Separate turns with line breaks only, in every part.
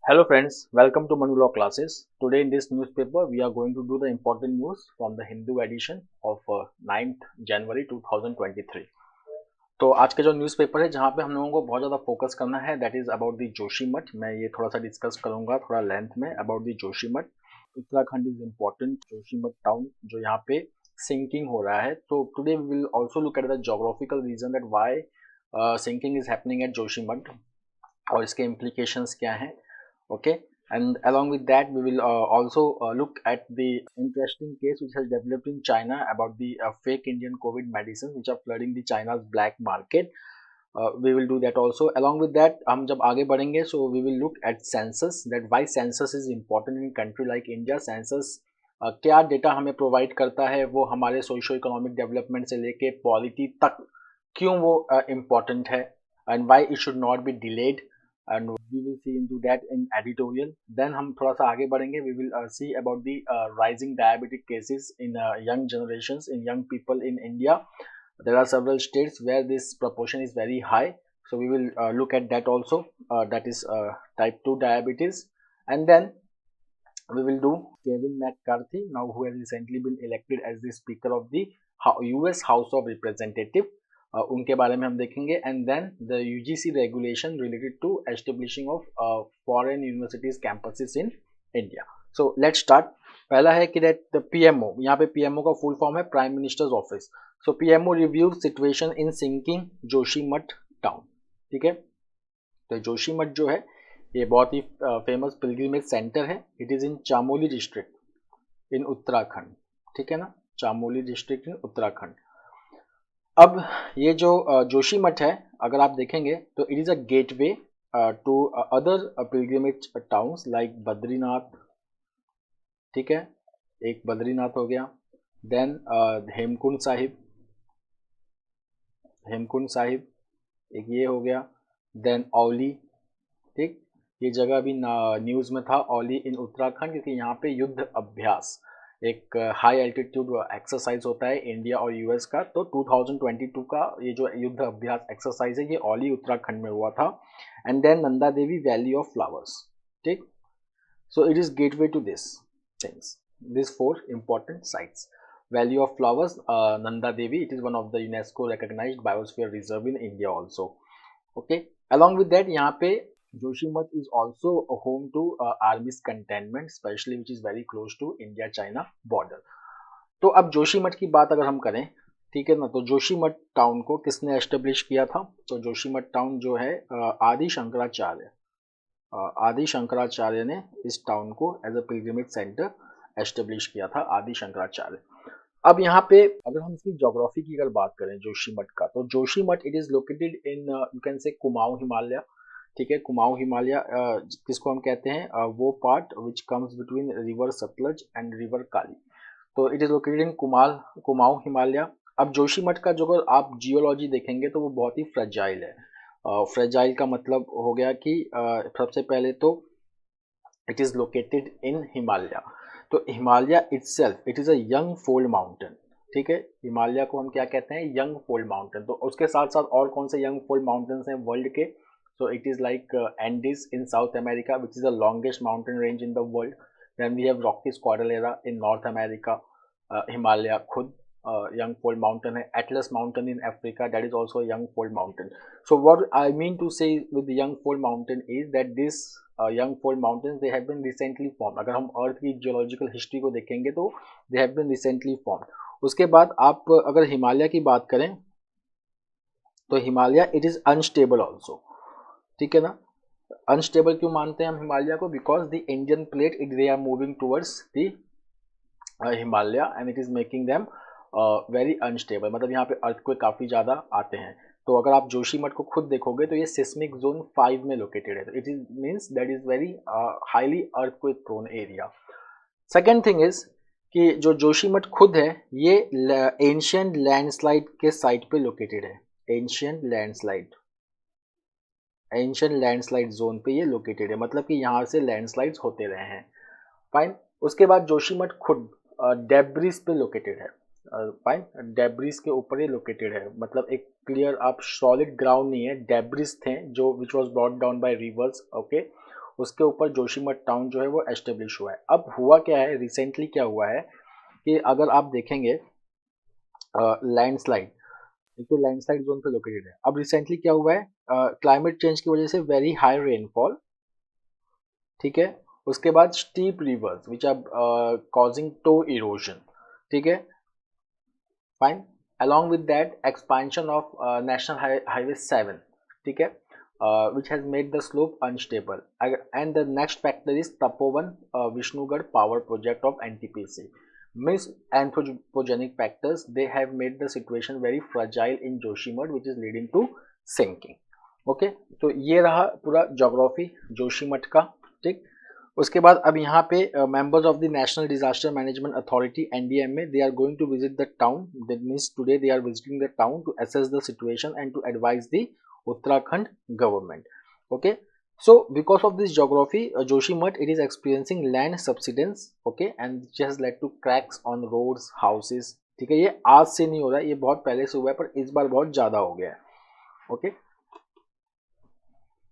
Hello friends, welcome to Manu Law classes. Today in this newspaper we are going to do the important news from the Hindu edition of 9th January 2023. तो आज का जो newspaper है जहाँ पे हम लोगों को बहुत ज़्यादा फोकस करना है that is about the Joshimath. मैं ये थोड़ा सा डिस्कस करूँगा थोड़ा लेंथ में about the Joshimath. Uttarakhand is important Joshimath town जो यहाँ पे सिंकिंग हो रहा है। तो today we will also look at the geographical reason that why sinking is happening at Joshimath और इसके implications क्या हैं। Okay, and along with that we will also look at the interesting case which has developed in China about the fake Indian COVID medicines which are flooding the China's black market. We will do that also. Along with that हम जब आगे बढ़ेंगे so we will look at census, that why census is important in country like India. census क्या data हमें provide करता है, वो हमारे सोशो इकोनॉमिक डेवलपमेंट से लेके पॉलिटी तक क्यों वो इम्पोर्टेंट है, and why it should not be delayed, and we will see into that in editorial. Then हम थोड़ा सा आगे बढ़ेंगे, we will see about the rising diabetic cases in young generations, in young people in India. There are several states where this proportion is very high, so we will look at that also. That is type 2 diabetes. And then we will do Kevin McCarthy, now who has recently been elected as the Speaker of the US House of Representatives. उनके बारे में हम देखेंगे. And then the UGC regulation related to establishing of foreign universities campuses in India. So let's start. पहला है कि that the PMO, यहाँ पे पीएमओ का फुल फॉर्म है prime minister's office. So PMO review situation in sinking Joshimath town. ठीक है, तो जोशीमठ जो है ये बहुत ही फेमस पिलग्रिमेज सेंटर है. It is in Chamoli district in Uttarakhand. ठीक है ना, चामोली डिस्ट्रिक्ट इन उत्तराखंड. अब ये जो जोशीमठ है अगर आप देखेंगे तो it is a gateway to other pilgrimage towns like Badrinath. ठीक है, एक बद्रीनाथ हो गया. देन हेमकुंड साहिब, हेमकुंड साहिब एक ये हो गया. देन औली. ठीक, ये जगह भी न्यूज़ में था, औली इन उत्तराखंड, क्योंकि यहाँ पे युद्ध अभ्यास एक हाई एल्टीट्यूड एक्सरसाइज होता है इंडिया और यूएस का. तो 2022 का ये जो युद्ध अभ्यास एक्सरसाइज है ये औली उत्तराखंड में हुआ था. And then Nanda Devi valley of flowers. ठीक, so it is gateway to this things, this 4 important sites. Valley of flowers, Nanda Devi, it is one of the UNESCO recognized biosphere reserve in India also. Okay, along with that यहाँ पे Joshimath is also a home to army's cantonment, especially which is very close to India-China border. तो अब जोशीमठ की बात अगर हम करें, ठीक है ना, तो जोशीमठ टाउन को किसने एस्टेब्लिश किया था? तो जोशीमठ टाउन जो है आदि शंकराचार्य, आदि शंकराचार्य ने इस टाउन को as a pilgrimage centre establish किया था, आदि शंकराचार्य. अब यहाँ पे अगर हम इसकी ज्योग्राफी की अगर बात करें जोशीमठ का, तो Joshimath it is located in you can से कुमाऊं हिमालय. ठीक है, कुमाऊं हिमालय किसको हम कहते हैं, वो part which comes between river Sutlej and river Kali. तो it is located in Kumaon Himalaya. अब जोशीमठ का जो अगर आप जियोलॉजी देखेंगे तो वो बहुत ही फ्रेजाइल है. फ्रेजाइल का मतलब हो गया कि सबसे पहले तो it is located in Himalaya. तो Himalaya itself it is a young fold mountain. ठीक है, हिमालय को हम क्या कहते हैं, यंग फोल्ड माउंटेन. तो उसके साथ साथ और कौन से यंग फोल्ड माउंटेन्स हैं वर्ल्ड के? So it is like Andes in South America, which is the longest mountain range in the world. Then we have Rockies Cordillera in North America. Himalaya खुद young fold mountain है. Atlas mountain in Africa, that is also a young fold mountain. So what I mean to say with the young fold mountain is that this young fold mountains they have been recently formed. अगर हम अर्थ की geological history को देखेंगे तो they have been recently formed. उसके बाद आप अगर हिमालय की बात करें तो Himalaya it is unstable also. ठीक है ना, अनस्टेबल क्यों मानते हैं हम हिमालय को? Because the Indian plate it they are moving towards the Himalaya and it is making them very unstable. मतलब यहाँ पे अर्थक्वेक काफ़ी ज़्यादा आते हैं. तो अगर आप जोशीमठ को खुद देखोगे तो ये सिस्मिक जोन 5 में लोकेटेड है. तो it is means that is very highly earthquake prone area. Second thing is कि जो जोशीमठ खुद है ये एंशियंट लैंडस्लाइड के साइट पे लोकेटेड है. एंशियंट लैंडस्लाइड जोन पे ये लोकेटेड है, मतलब कि यहाँ से लैंडस्लाइड्स होते रहे हैं. फाइन. उसके बाद जोशीमठ खुद डेब्रिस पे लोकेटेड है. फाइन, डेब्रिस के ऊपर ये लोकेटेड है, मतलब एक क्लियर आप सॉलिड ग्राउंड नहीं है, डेब्रिस थे जो which was brought down by reverse. Okay, उसके ऊपर जोशीमठ टाउन जो है वो एस्टेब्लिश हुआ है। अब हुआ क्या है, रिसेंटली क्या हुआ है कि अगर आप देखेंगे लैंडस्लाइड, एक तो लैंडस्लाइड जोन पे लोकेटेड है। अब रिसेंटली क्या हुआ है, क्लाइमेट चेंज की वजह से वेरी हाई रेनफॉल, ठीक है, उसके बाद steep rivers which are causing toe erosion, ठीक है, fine, along with that expansion of national highway 7, ठीक है, which has made the slope unstable. And the next factor is Tapovan Vishnugarh power project of NTPC. Means anthropogenic factors, they have made the situation very fragile in Joshimath, which is leading to sinking. Okay, तो ये रहा पूरा geography Joshimath का, ठीक। उसके बाद अब यहाँ पे members of the national disaster management authority NDMA, they are going to visit the town, that means today they are visiting the town to assess the situation and to advise the Uttarakhand government. Okay, so because of this geography, Joshimath, it is experiencing land subsidence, okay, and which has led to cracks on roads, houses, ठीक है। ये आज से नहीं हो रहा है, ये बहुत पहले से हुआ है, पर इस बार बहुत ज्यादा हो गया है। Okay,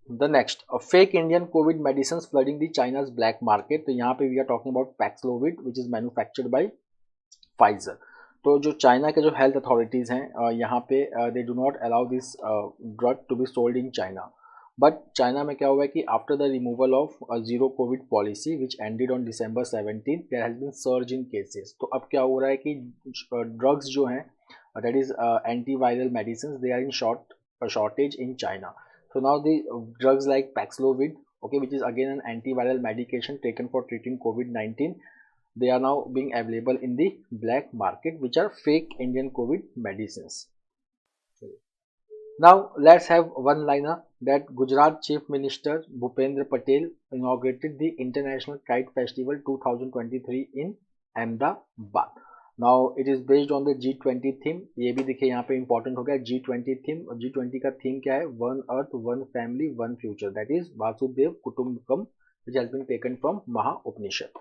The next, fake Indian COVID medicines flooding the China's black market. तो यहाँ पे we are talking about Paxlovid, which is manufactured by Pfizer. तो जो चाइना के जो हेल्थ अथॉरिटीज़ हैं यहाँ पे they do not allow this drug to be sold in China. But China में क्या हुआ है कि after the removal of zero COVID policy which ended on December 17, there has been surge in cases. तो अब क्या हो रहा है कि ड्रग्स जो हैं, that is antiviral medicine, they are in shortage in China. So now the drugs like Paxlovid, okay, which is again an antiviral medication taken for treating COVID-19, they are now being available in the black market, which are fake Indian COVID medicines. Now let's have one liner that Gujarat Chief Minister Bhupendra Patel inaugurated the International Kite Festival 2023 in Ahmedabad. Now it is based on the G20 theme. ये भी देखिए यहाँ पे important हो गया G20 theme. G20 का theme क्या है, one earth one family one future, that is Vasudhaiva Kutumbakam, which has been taken from Maha Upanishad.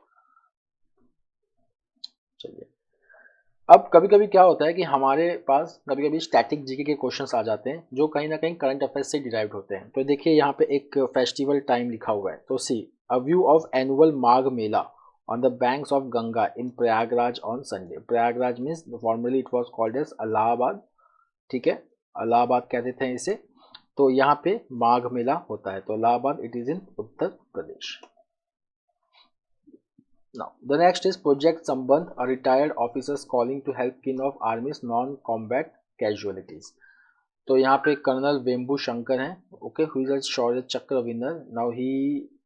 चलिए, अब कभी कभी क्या होता है कि हमारे पास कभी कभी स्टैटिक जीके के क्वेश्चंस आ जाते हैं जो कहीं ना कहीं करंट अफेयर्स से डिराइव्ड होते हैं। तो देखिए यहाँ पे एक फेस्टिवल टाइम लिखा हुआ है, तो see a view of annual Magh Mela on the banks of Ganga in Prayagraj on Sunday. Prayagraj means formerly it was called as Allahabad, ठीक है, इलाहाबाद कहते थे इसे। तो यहाँ पे माघ मेला होता है, तो Allahabad it is in Uttar Pradesh. Now the next is Project Sambandh, a retired officers calling to help kin of army's non-combat casualties. तो यहाँ पे कर्नल वेम्बू शंकर हैं, ओके, हु इज अ शौर्य चक्र winner. Now he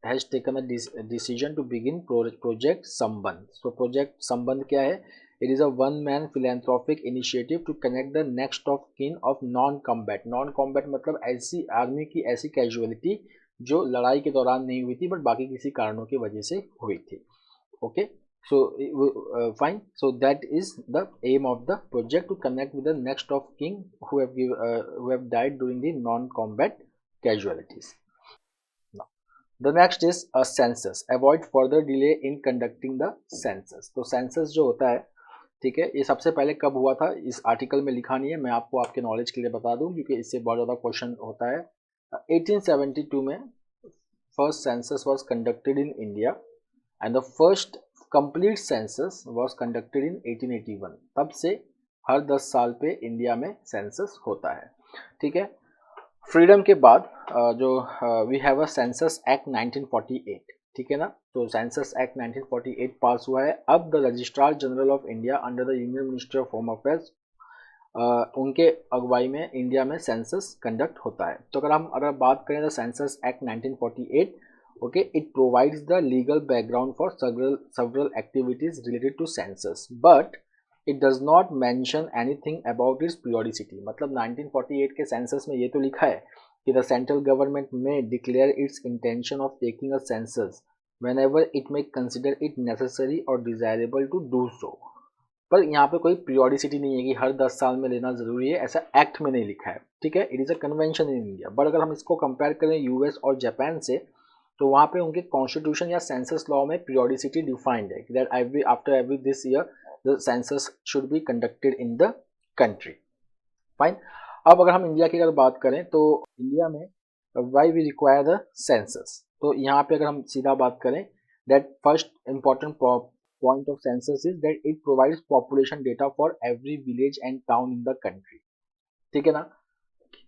has taken a decision to begin project Sambandh. So project Sambandh क्या है, it is a one man philanthropic initiative to connect the next of kin of non combat मतलब ऐसी army की ऐसी casualty जो लड़ाई के दौरान नहीं हुई थी बट बाकी किसी कारणों की वजह से हुई थी। Okay, so fine, so that is the aim of the project, to connect with the next of kin who have died during the non combat casualties. The next is a census. Avoid further delay in conducting the census. तो census जो होता है, ठीक है, ये सबसे पहले कब हुआ था इस आर्टिकल में लिखा नहीं है, मैं आपको आपके नॉलेज के लिए बता दूं क्योंकि इससे बहुत ज़्यादा क्वेश्चन होता है। 1872 में first census was conducted in India and the first complete census was conducted in 1881। तब से हर 10 साल पे इंडिया में सेंसस होता है, ठीक है। फ्रीडम के बाद जो we have a census act 1948, ठीक है ना। तो सेंसस एक्ट 1948 पास हुआ है। अब the registrar general of India under the union minister of home affairs, उनके अगुवाई में इंडिया में सेंसस कंडक्ट होता है। तो अगर बात करें the census act 1948, okay, it provides the legal background for several activities related to census, but it does not mention anything about its periodicity. मतलब 1948 के सेंसस में ये तो लिखा है कि द सेंट्रल गवर्नमेंट में declare its intention of taking a census whenever it may consider it necessary or desirable to do so, पर यहाँ पे कोई पीरियोडिसिटी नहीं है कि हर 10 साल में लेना जरूरी है, ऐसा एक्ट में नहीं लिखा है, ठीक है। It is a convention in India. But अगर हम इसको कंपेयर करें यूएस और जापान से, तो वहाँ पे उनके कॉन्स्टिट्यूशन या सेंसस लॉ में पीरियोडिसिटी डिफाइंड है that after every this year the census should be conducted in the country. Fine. अब अगर हम इंडिया की अगर बात करें तो इंडिया में why we require the census, तो यहाँ पे अगर हम सीधा बात करें, that first important point of census is that it provides population data for every village and town in the country. ठीक है ना।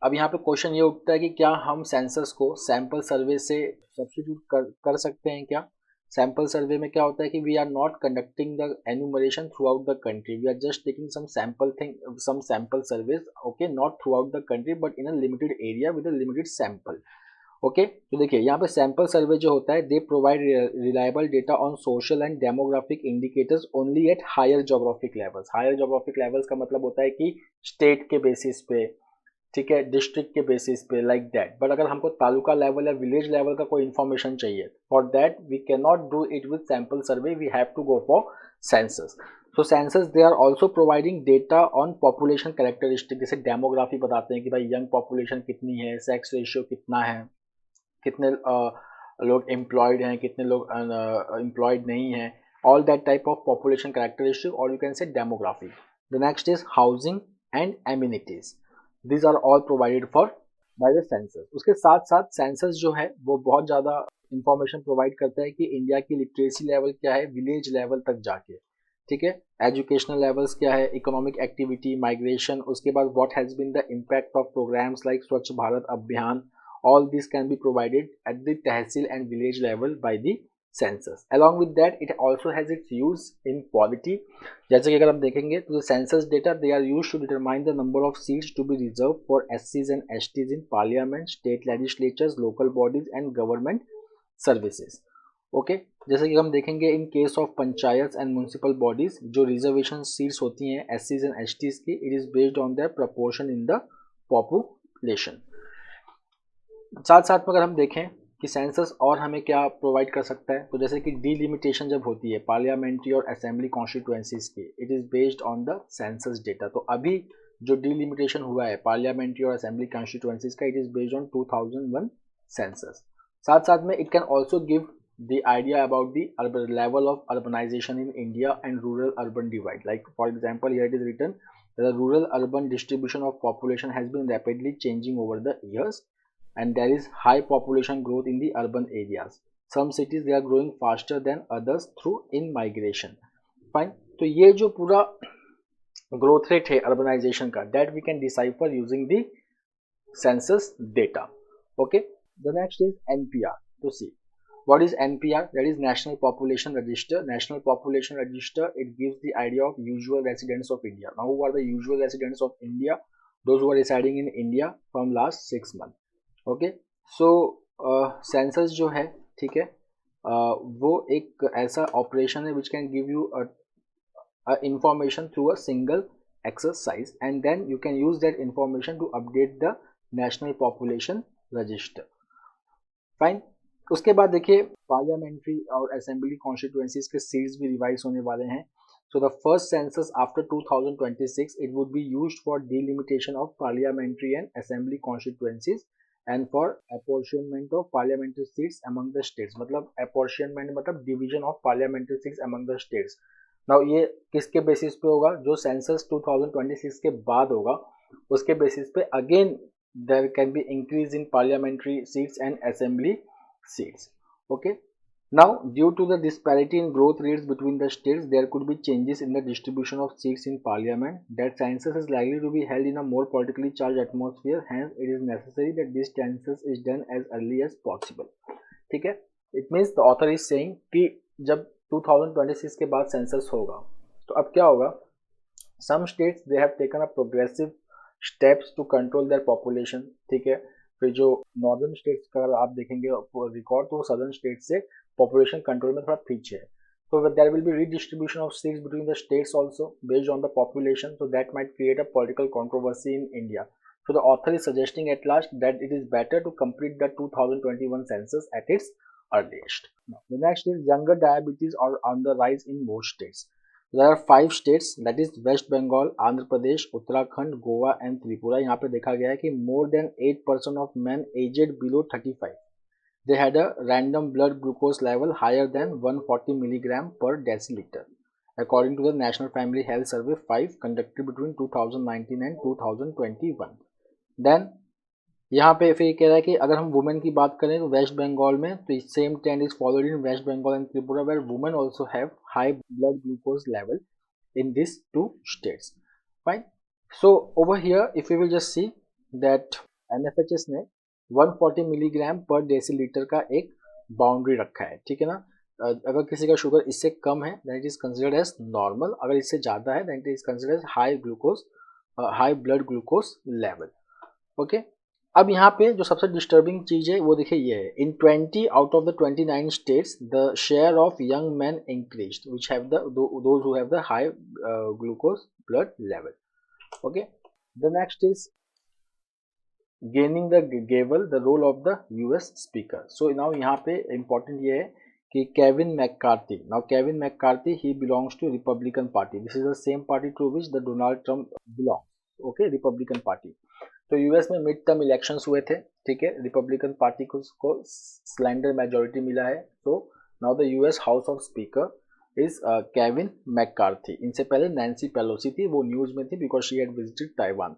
अब यहाँ पे क्वेश्चन ये उठता है कि क्या हम सेंसस को सैंपल सर्वे से सब्स्टिट्यूट कर सकते हैं क्या। सैंपल सर्वे में क्या होता है कि we are not conducting the enumeration throughout the country, we are just taking some sample surveys, okay, not throughout the country but in a limited area with a limited sample. Okay, तो देखिए यहाँ पे sample survey जो होता है, they provide reliable data on social and demographic indicators only at higher geographic levels. Higher geographic levels का मतलब होता है कि स्टेट के बेसिस पे, ठीक है, डिस्ट्रिक्ट के बेसिस पे, लाइक दैट। बट अगर हमको तालुका लेवल या विलेज लेवल का कोई इन्फॉर्मेशन चाहिए, for that we can not do it with sample survey, we have to go for census. So census they are also providing data on population characteristic, जैसे demography बताते हैं कि भाई young population कितनी है, सेक्स रेशियो कितना है, कितने लोग एम्प्लॉयड हैं, कितने लोग एम्प्लॉयड नहीं हैं, all that type of population characteristic, और you can say demography. The next is housing and amenities, these are all provided for by the census। उसके साथ साथ सेंसस जो है वो बहुत ज़्यादा इंफॉर्मेशन प्रोवाइड करता है कि इंडिया की लिटरेसी लेवल क्या है विलेज लेवल तक जाके, ठीक है, एजुकेशनल लेवल्स क्या है, इकोनॉमिक एक्टिविटी, माइग्रेशन, उसके बाद what has been the impact of programmes like Swachh Bharat अभियान, all this can be provided at the tehsil and village level by the census। along with that it also has its use in polity, जैसे कि अगर हम देखेंगे तो the census data they are used to determine the number of seats to be reserved for SCs and STs in parliament, state legislatures, local bodies and government services। Okay, जैसे कि हम देखेंगे in case of panchayat and municipal bodies जो reservation seats होती हैं SCs and STs की, it is based on their proportion in the population. साथ साथ में अगर हम देखें कि सेंसस और हमें क्या प्रोवाइड कर सकता है, तो जैसे कि डीलिमिटेशन जब होती है पार्लियामेंट्री और असेंबली कॉन्स्टिट्यूएंसीज की, it is based on the census data. तो अभी जो डीलिमिटेशन हुआ है पार्लियामेंट्री और असेंबली कॉन्स्टिट्यूएंसीज का, it is based on 2001 census. साथ साथ में it can also give the idea about the urban level of urbanization in India and rural urban divide. Like for example, here it is written that the rural urban distribution of population has been rapidly changing over the years, and there is high population growth in the urban areas. Some cities they are growing faster than others through in migration. Fine. तो ये जो पूरा growth rate है urbanization का, that we can decipher using the census data. Okay. The next is NPR. To see what is NPR, that is National Population Register. National Population Register, it gives the idea of usual residents of India. Now who are the usual residents of India? Those who are residing in India from last 6 months. Okay, so census जो है, ठीक है, वो एक ऐसा operation है which can give you information through a single exercise and then you can use that information to update the national population register. Fine. उसके बाद देखिए पार्लियामेंट्री और असेंबली कॉन्स्टिट्यूएंसीज के सीट्स भी रिवाइज होने वाले हैं। So the first census after 2026 it would be used for delimitation of parliamentary and assembly constituencies and for apportionment of parliamentary seats among the states। मतलब apportionment मतलब division of parliamentary seats among the states। now ये किसके basis पे होगा, जो census 2026 के बाद होगा उसके बेसिस पे again there can be increase in parliamentary seats and assembly seats। okay, now due to the disparity in growth rates between the states there could be changes in the distribution of seats in parliament, that census is likely to be held in a more politically charged atmosphere, hence it is necessary that this census is done as early as possible। ठीक है, it means the author is saying कि जब 2026 के बाद census होगा तो अब क्या होगा, some states they have taken a progressive steps to control their population। ठीक है, फिर जो नॉर्दर्न स्टेट्स का अगर आप देखेंगे रिकॉर्ड तो सदर्न स्टेट से पॉपुलेशन कंट्रोल में थोड़ा पीछे है। So there will be redistribution of seats between the states also based on the population, so that might create a political controversy in India। So the author is suggesting at last that it is better to complete the 2021 census at its earliest। Now, the next is younger diabetes are on the rise in most states। There are 5 states, that is West Bengal, Andhra Pradesh, Uttarakhand, Goa and Tripura। यहाँ पे देखा गया है कि more than 8% of men aged below 35 they had a random blood glucose level higher than 140 milligram per deciliter according to the National Family Health Survey 5 conducted between 2019 and 2021। Then यहाँ पे फिर कह रहा है कि अगर हम वुमेन की बात करें तो वेस्ट बंगाल में तो same trend is followed in West Bengal and Tripura where women also have high blood glucose level in these two states. Fine. So over here, if we will just see that NFHS ने 140 milligram पर decilitre का एक boundary रखा है, ठीक है ना। अगर किसी का शुगर इससे कम है that is considered as normal, अगर इससे ज़्यादा है that is considered as high glucose, high blood glucose level. Okay, अब यहाँ पे जो सबसे डिस्टर्बिंग चीज़ है वो देखिए ये है, in 20 out of the 29 states the share of young man increased which have those who have the high glucose blood level. Okay, the next is gaining the gavel the role of the US speaker. So now यहाँ पे important ये है कि Kevin McCarthy, now Kevin McCarthy he belongs to Republican party, this is the same party to which the Donald Trump belongs. Okay, Republican party. तो US में mid term elections हुए थे, ठीक है, रिपब्लिकन पार्टी को स्लैंडर मेजोरिटी मिला है। तो now the US house of speaker is Kevin McCarthy. इनसे पहले नैन्सी पेलोसी थी, वो न्यूज में थी because she had visited Taiwan.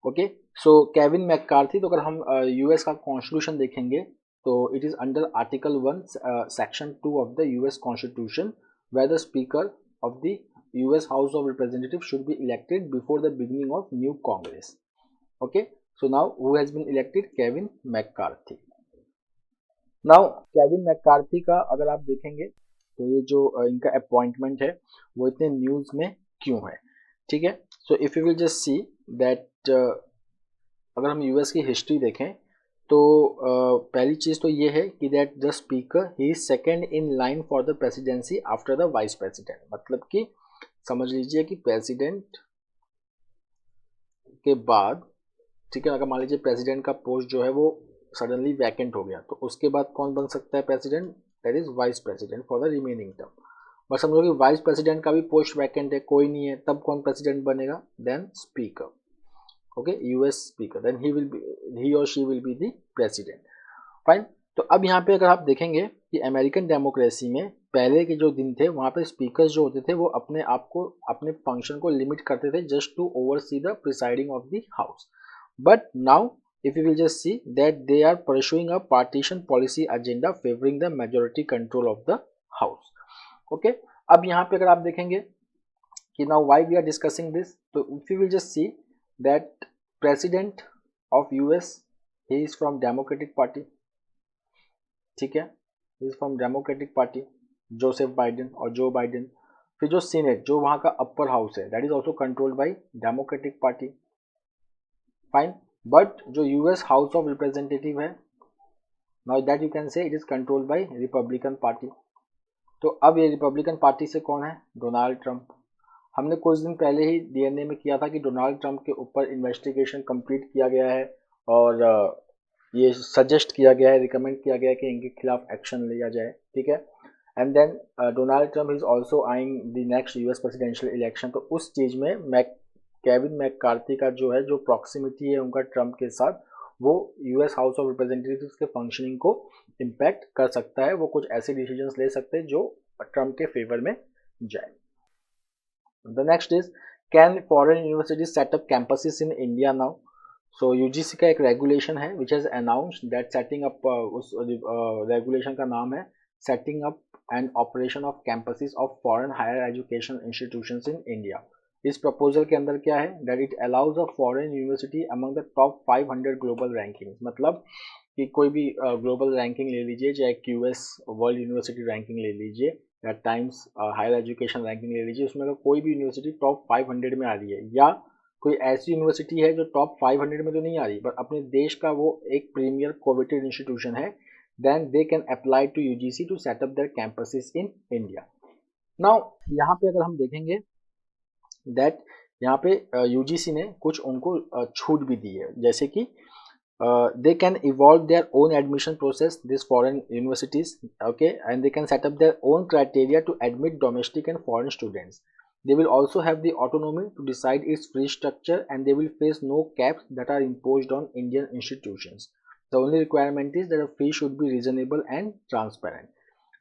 Okay, so Kevin McCarthy, तो अगर हम यूएस का कॉन्स्टिट्यूशन देखेंगे तो it is under article 1 section 2 of the US constitution where the speaker of the US house of representative should be elected before the beginning of new Congress. Okay, so now who has been elected? Kevin McCarthy. Now Kevin McCarthy का अगर आप देखेंगे तो ये जो इनका appointment है वो इतने न्यूज में क्यों है, ठीक है। So if you will just see that अगर हम यूएस की हिस्ट्री देखें तो पहली चीज़ तो ये है कि that the speaker he is second in line for the presidency after the vice president. मतलब कि समझ लीजिए कि प्रेसिडेंट के बाद, ठीक है, अगर मान लीजिए प्रेसिडेंट का पोस्ट जो है वो सडनली वैकेंट हो गया तो उसके बाद कौन बन सकता है president? That is vice president for the remaining term. But समझो कि वाइस प्रेसिडेंट का भी पोस्ट वैकेंट है, कोई नहीं है, तब कौन प्रेसिडेंट बनेगा? Then speaker. Okay, US speaker, then he और she will be the president. Fine. तो अब यहाँ पे अगर आप देखेंगे कि अमेरिकन डेमोक्रेसी में पहले के जो दिन थे वहाँ पे स्पीकर्स जो होते थे वो अपने आप को, अपने फंक्शन को लिमिट करते थे just to oversee the presiding of the house. But now, if you will just see that they are pursuing a partition policy agenda favoring the majority control of the house. Okay, अब यहाँ पे अगर आप देखेंगे कि now why we are discussing this, तो if you will just see that president of US he is from Democratic Party, ठीक है, he is from Democratic Party, Joseph Biden और जो बाइडेन। फिर जो सीनेट, जो वहाँ का अपर हाउस है, that is also controlled by Democratic Party. Fine. But जो यूएस हाउस ऑफ रिप्रेजेंटेटिव है, नाउ दैट यू कैन से it is controlled by Republican party. तो अब ये रिपब्लिकन पार्टी से कौन है? Donald Trump. हमने कुछ दिन पहले ही डीएनए में किया था कि डोनाल्ड ट्रंप के ऊपर इन्वेस्टिगेशन कंप्लीट किया गया है और ये सजेस्ट किया गया है, रिकमेंड किया गया है कि इनके खिलाफ एक्शन लिया जाए, ठीक है। And then Donald Trump is also eyeing the next US presidential election. तो उस चीज़ में केविन मैककार्थी का जो है, जो प्रॉक्सिमिटी है उनका ट्रंप के साथ, वो यूएस हाउस ऑफ रिप्रेजेंटेटिव्स के फंक्शनिंग को इम्पैक्ट कर सकता है। वो कुछ ऐसे डिसीजंस ले सकते हैं जो ट्रंप के फेवर में जाए। The next is can foreign universities set up campuses in India now. So UGC का एक रेगुलेशन है which has announced that setting up, उस रेगुलेशन का नाम है setting up and operation of campuses of foreign higher education institutions in India. इस proposal के अंदर क्या है? That it allows a foreign university among the top 500 global ranking. मतलब कि कोई भी ग्लोबल रैंकिंग ले लीजिए, चाहे क्यूएस वर्ल्ड यूनिवर्सिटी रैंकिंग ले लीजिए या टाइम्स हायर एजुकेशन रैंकिंग ले लीजिए, उसमें अगर कोई भी यूनिवर्सिटी टॉप 500 में आ रही है या कोई ऐसी यूनिवर्सिटी है जो टॉप 500 में तो नहीं आ रही पर अपने देश का वो एक प्रीमियर कोवेटेड इंस्टीट्यूशन है, then they can apply to UGC to set up their campuses in India. Now यहाँ पे अगर हम देखेंगे दैट यहाँ पे यूजीसी ने कुछ उनको छूट भी दी है, जैसे कि they can evolve their own admission process, these foreign universities, okay, and they can set up their own criteria to admit domestic and foreign students. They will also have the autonomy to decide its fee structure and they will face no caps that are imposed on Indian institutions. The only requirement is that the fee should be reasonable and transparent.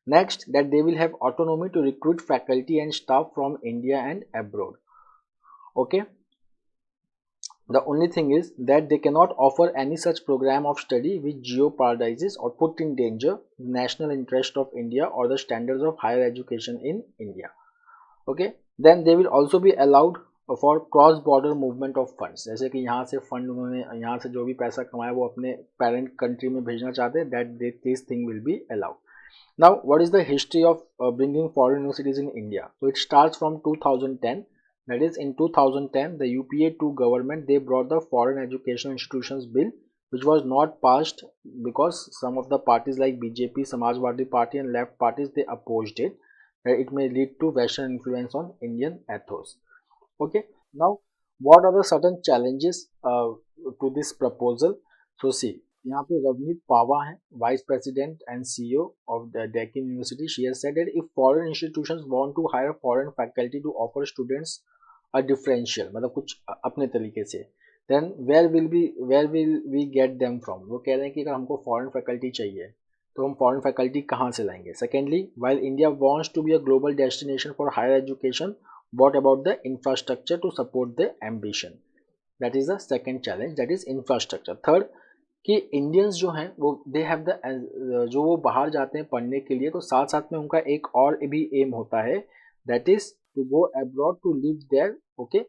Next, that they will have autonomy to recruit faculty and staff from India and abroad. Okay, The only thing is that they cannot offer any such program of study which jeopardizes or put in danger the national interest of India or the standards of higher education in India. Okay, then they will also be allowed for cross border movement of funds, जैसे कि यहाँ से fund उन्होंने यहाँ से जो भी पैसा कमाया वो अपने पेरेंट कंट्री में भेजना चाहते हैं, that this thing will be allowed. Now, what is the history of bringing foreign universities in India? So it starts from 2010. That is, in 2010, the UPA-2 government, they brought the Foreign Educational Institutions Bill, which was not passed because some of the parties like BJP, Samajwadi Party and left parties, they opposed it. It may lead to Western influence on Indian ethos. Okay. Now, what are the certain challenges to this proposal? So see, यहाँ पे रवनीत पावा है, vice president and CEO of the Deccan university. She has said that if foreign institutions want to hire foreign faculty to offer students a differential, मतलब कुछ अपने तरीके से, then where will we get them from. वो कह रहे हैं कि अगर हमको फॉरेन फैकल्टी चाहिए तो हम फॉरेन फैकल्टी कहाँ से लाएंगे. Secondly, while India wants to be a global destination for higher education, what about the infrastructure to support the ambition? That is the second challenge, that is infrastructure. Third, कि Indians जो हैं वो they have the, जो वो बाहर जाते हैं पढ़ने के लिए तो साथ साथ में उनका एक और भी एम होता है, that is to go abroad to live there, okay,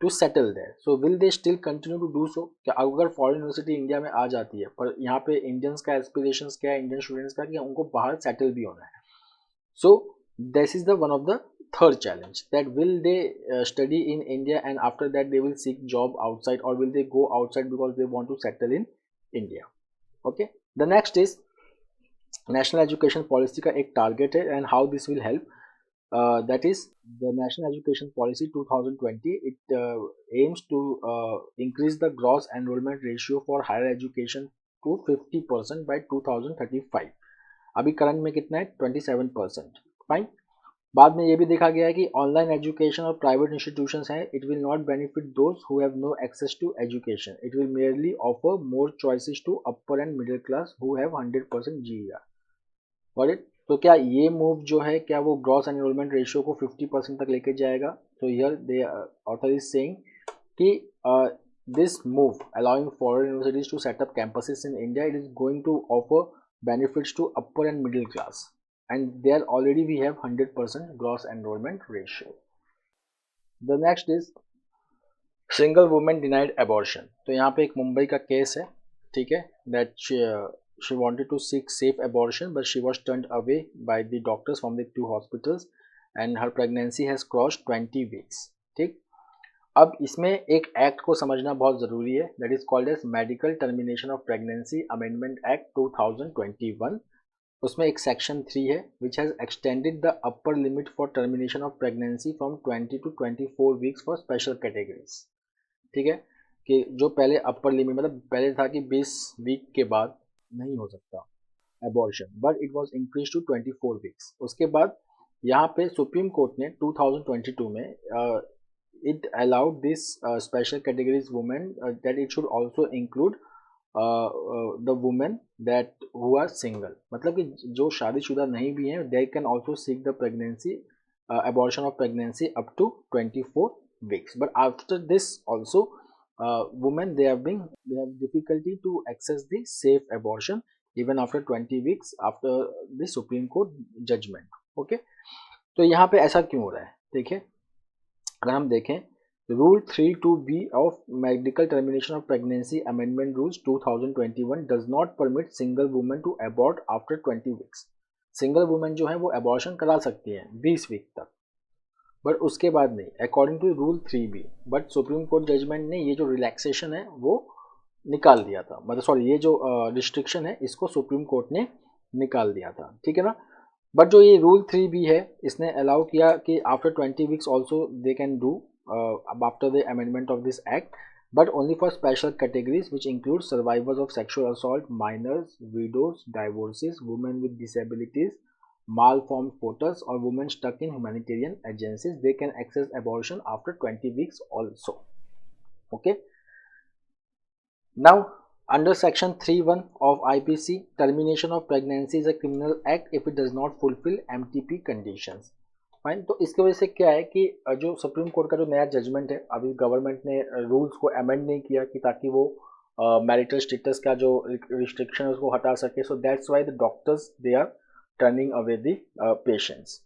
to settle there. So will they still continue to do so? क्या अगर फॉरेन यूनिवर्सिटी इंडिया में आ जाती है पर यहाँ पे इंडियंस का एस्पिरेशंस क्या है, इंडियन स्टूडेंट्स का, कि उनको बाहर सेटल भी होना है. सो this is the one of the third challenge, that will they study in India and after that they will seek job outside, or will they go outside because they want to settle in India. Okay, the next is national education policy का एक target है and how this will help. That is the national education policy 2020. It aims to increase the gross enrollment ratio for higher education to 50% by 2035. अभी current में कितना है, 27%. Fine. बाद में ये भी देखा गया है कि ऑनलाइन एजुकेशन और प्राइवेट इंस्टीट्यूशंस हैं, it will not benefit those who have no access to education. It will merely offer more choices to upper and middle class who have 100% GER. Got it? तो क्या ये move जो है, क्या वो gross enrolment ratio को 50% तक लेके जाएगा? तो here the author is saying कि this move allowing foreign universities to set up campuses in India, it is going to offer benefits to upper and middle class, and there already we have 100% gross enrollment ratio. The next is single woman denied abortion. तो यहाँ पे एक मुंबई का case है, ठीक है, that she wanted to seek safe abortion but she was turned away by the doctors from the 2 hospitals and her pregnancy has crossed 20 weeks. ठीक. अब इसमें एक एक्ट को समझना बहुत ज़रूरी है, that is called as medical termination of pregnancy amendment act 2021. उसमें एक सेक्शन 3 है which has extended the upper limit for termination of pregnancy from 20 to 24 weeks for special categories. ठीक है, कि जो पहले अपर लिमिट, मतलब पहले था कि 20 वीक के बाद नहीं हो सकता abortion, but it was increase to 24 weeks. उसके बाद यहाँ पे सुप्रीम कोर्ट ने 2022 में it allowed this special categories women that it should also include the women that who are single, मतलब कि जो शादीशुदा नहीं भी हैं, they can also seek the pregnancy abortion of pregnancy up to 24 weeks. But after this also women they have difficulty to access the safe abortion even after 20 weeks after the Supreme Court judgment. Okay, तो यहाँ पे ऐसा क्यों हो रहा है? देखिए, अगर हम देखें rule 32B of medical termination of pregnancy amendment rules 2021 does not permit single women to abort after 20 weeks. Single women जो है वो अबॉर्शन करा सकती हैं 20 वीक तक, बट उसके बाद नहीं, according to rule 3B. But supreme court judgment ने ये जो रिलैक्सेशन है वो निकाल दिया था, मतलब सॉरी, ये जो रिस्ट्रिक्शन है इसको सुप्रीम कोर्ट ने निकाल दिया था. ठीक है ना. बट जो ये रूल 3B है इसने अलाउ किया कि after 20 weeks also they can do after the amendment of this act, but only for special categories which include survivors of sexual assault, minors, widows, divorcees, women with disabilities, malformed fetus or women stuck in humanitarian agencies. They can access abortion after 20 weeks also. Okay, now under section 3(1) of IPC, termination of pregnancy is a criminal act if it does not fulfill MTP conditions. Fine. तो इसकी वजह से क्या है कि जो supreme court का जो नया जजमेंट है, अभी गवर्नमेंट ने रूल्स को अमेंड नहीं किया कि ताकि वो मैरिटल स्टेटस का जो रिस्ट्रिक्शन है उसको हटा सके। So that's why the doctors they are turning away the patients.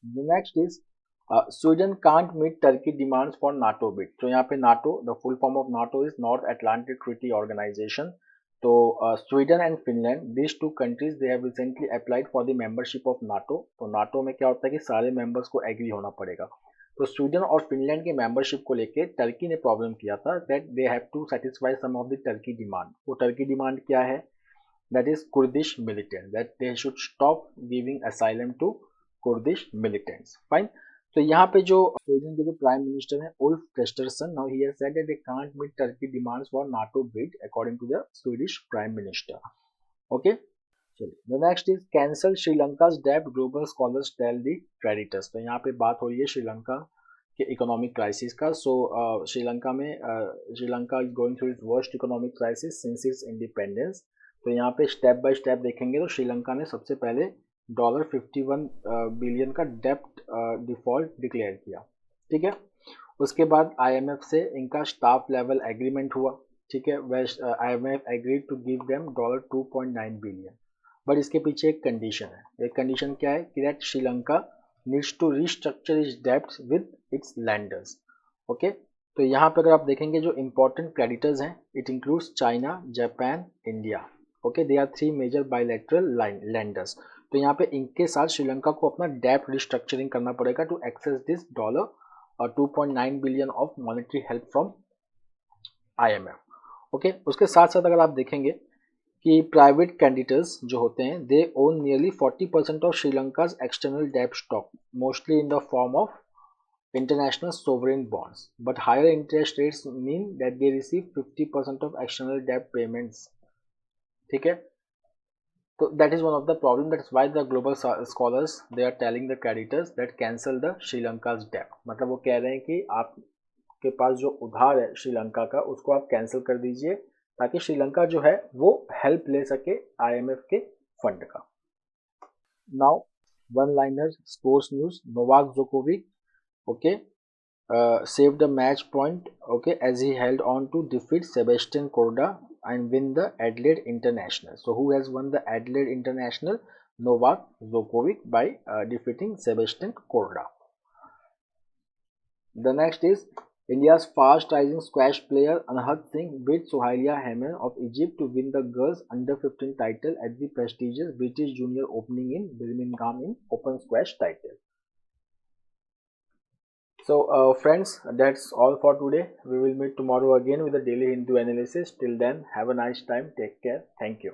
The next is Sweden can't meet Turkey demands for NATO bid. तो यहाँ पे NATO, the full form of NATO is North Atlantic Treaty Organization. तो Sweden and Finland, this two countries they have recently applied for the membership of NATO. तो NATO में क्या होता है कि सारे मेंबर्स को एग्री होना पड़ेगा। तो स्वीडन और फिनलैंड के मेंबरशिप को लेके टर्की ने प्रॉब्लम किया था that they have to satisfy some of the Turkey demand. वो टर्की डिमांड क्या है? That is Kurdish militant, that they should stop giving asylum to Kurdish militants. Fine. तो यहाँ पे जो स्वीडन के जो प्राइम मिनिस्टर है Ulf Kristersson, now he has said that they can't meet Turkey demands for NATO bid according to the Swedish prime minister. Okay, चलिए। The next is cancel श्रीलंका's डेब्ट, global scholars tell the creditors. तो यहाँ पे बात हो रही है श्रीलंका के इकोनॉमिक क्राइसिस का। सो श्रीलंका में Sri Lanka is going through its worst economic crisis since it's independence. तो यहाँ पे स्टेप बाय स्टेप देखेंगे तो श्रीलंका ने सबसे पहले $51 बिलियन का डेप्ट डिफॉल्ट डिक्लेयर किया। ठीक है। उसके बाद आईएमएफ से इनका स्टाफ लेवल एग्रीमेंट हुआ। ठीक है, वह IMF agreed to give them $2.9 billion. But इसके पीछे एक कंडीशन है। एक कंडीशन क्या है कि that Sri Lanka needs to restructure its debts with its lenders. Okay. तो यहाँ पे अगर आप देखेंगे जो इंपॉर्टेंट क्रेडिटर्स हैं, it includes China, Japan, India. Okay, they are 3 major bilateral lenders. तो यहाँ पे इनके साथ श्रीलंका को अपना डेब्ट रिस्ट्रक्चरिंग करना पड़ेगा to access this $2.9 billion of monetary help from IMF. Okay. उसके साथ साथ अगर आप देखेंगे कि प्राइवेट कैंडिडेट्स जो होते हैं दे ओन नियरली 40% ऑफ श्रीलंका's एक्सटर्नल डेब्ट stock, mostly in the form of international sovereign bonds, but higher interest rates mean that they receive 50% of external debt payments. ठीक है। तो that is one of the problem, that's why the global scholars they are telling the creditors that cancel the श्रीलंका's debt। मतलब वो कह रहे हैं कि आपके पास जो उधार है श्रीलंका का उसको आप कैंसिल कर दीजिए ताकि श्रीलंका जो है वो हेल्प ले सके आईएमएफ के फंड का। Now one liner sports news, Novak Djokovic okay saved a match point, okay, as he held on to defeat Sebastian Korda and win the Adelaide International. So who has won the Adelaide International? Novak Djokovic by defeating Sebastian Korda. The next is India's fast rising squash player Anhat Singh beat Sohaila Haman of Egypt to win the girls under 15 title at the prestigious British Junior Opening in Birmingham in open squash title. So friends, that's all for today. We will meet tomorrow again with a daily Hindu analysis. Till then, have a nice time. Take care. Thank you.